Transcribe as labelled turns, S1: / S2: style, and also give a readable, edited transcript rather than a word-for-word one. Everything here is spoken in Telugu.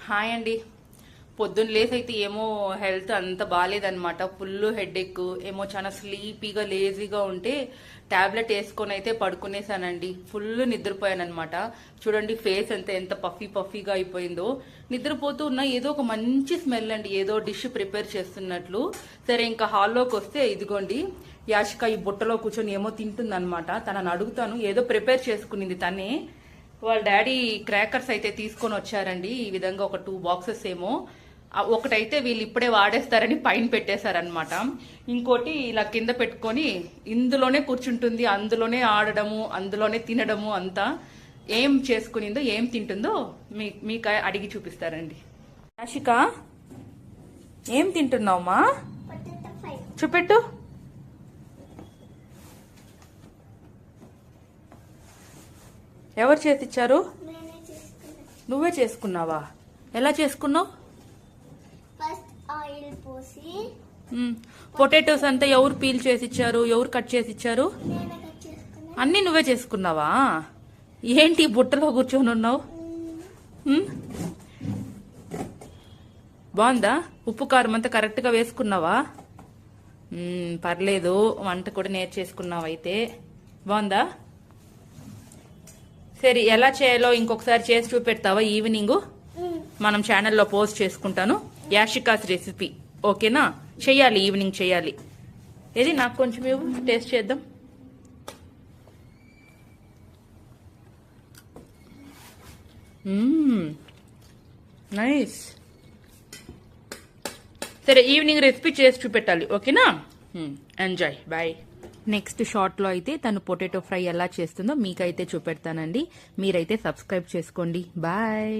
S1: హాయ్ అండి. పొద్దున్న లేసైతే ఏమో హెల్త్ అంత బాగాలేదనమాట. ఫుల్ హెడేక్, ఏమో చాలా స్లీపీగా లేజీగా ఉంటే టాబ్లెట్ వేసుకొని అయితే పడుకునేసానండి. ఫుల్ నిద్రపోయానమాట. చూడండి ఫేస్ అంతా ఎంత పఫీగా అయిపోయిందో. నిద్రపోతూ ఉన్న ఏదో ఒక మంచి స్మెల్ అండి, ఏదో డిష్ ప్రిపేర్ చేస్తున్నట్లు. సరే ఇంకా హాల్లోకి వస్తే ఇదిగోండి యాషిక ఈ బుట్టలో కూర్చొని ఏమో తింటుందన్నమాట. తనని అడుగుతాను, ఏదో ప్రిపేర్ చేసుకునింది తనే. వాళ్ళ డాడీ క్రాకర్స్ అయితే తీసుకొని వచ్చారండి. ఈ విధంగా ఒక 2 బాక్సెస్ ఏమో. ఒకటైతే వీళ్ళు ఇప్పుడే వాడేస్తారని పైన పెట్టేశారనమాట. ఇంకోటి ఇలా కింద పెట్టుకొని ఇందులోనే కూర్చుంటుంది, అందులోనే ఆడడము, అందులోనే తినడము అంతా. ఏం చేసుకునిందో ఏం తింటుందో మీకు అడిగి చూపిస్తారండి. యాషిక ఏం తింటున్నావుమా? చూపెట్టు. ఎవరు చేసిచ్చారు? నువ్వే చేసుకున్నావా? ఎలా చేసుకున్నావు?
S2: ఆయిల్ పోసి
S1: పొటాటోస్ అంతా ఎవరు పీల్ చేసిచ్చారు, ఎవరు కట్ చేసిచ్చారు? అన్నీ నువ్వే చేసుకున్నావా? ఏంటి బుట్టలో కూర్చొని ఉన్నావు? బాగుందా? ఉప్పు కారం అంతా కరెక్ట్ గా వేసుకున్నావా? పర్లేదు, వంట కూడా నేర్చేసుకున్నావు అయితే. బాగుందా? సరే, ఎలా చేయాలో ఇంకొకసారి చేసి చూపెడతావా? ఈవినింగ్ మనం ఛానల్లో పోస్ట్ చేసుకుంటాను, యాషికాస్ రెసిపీ. ఓకేనా? చెయ్యాలి, ఈవినింగ్ చెయ్యాలి. ఇది నాకు కొంచెం ఇవ్వు, టేస్ట్ చేద్దాం. నైస్. సరే, ఈవినింగ్ రెసిపీ చేసి చూపెట్టాలి. ఓకేనా? ఎంజాయ్. బాయ్. నెక్స్ట్ షార్ట్లో అయితే తను పొటాటో ఫ్రై ఎలా చేస్తుందో మీకైతే చూపెడతానండి. మీరైతే సబ్స్క్రైబ్ చేసుకోండి. బాయ్.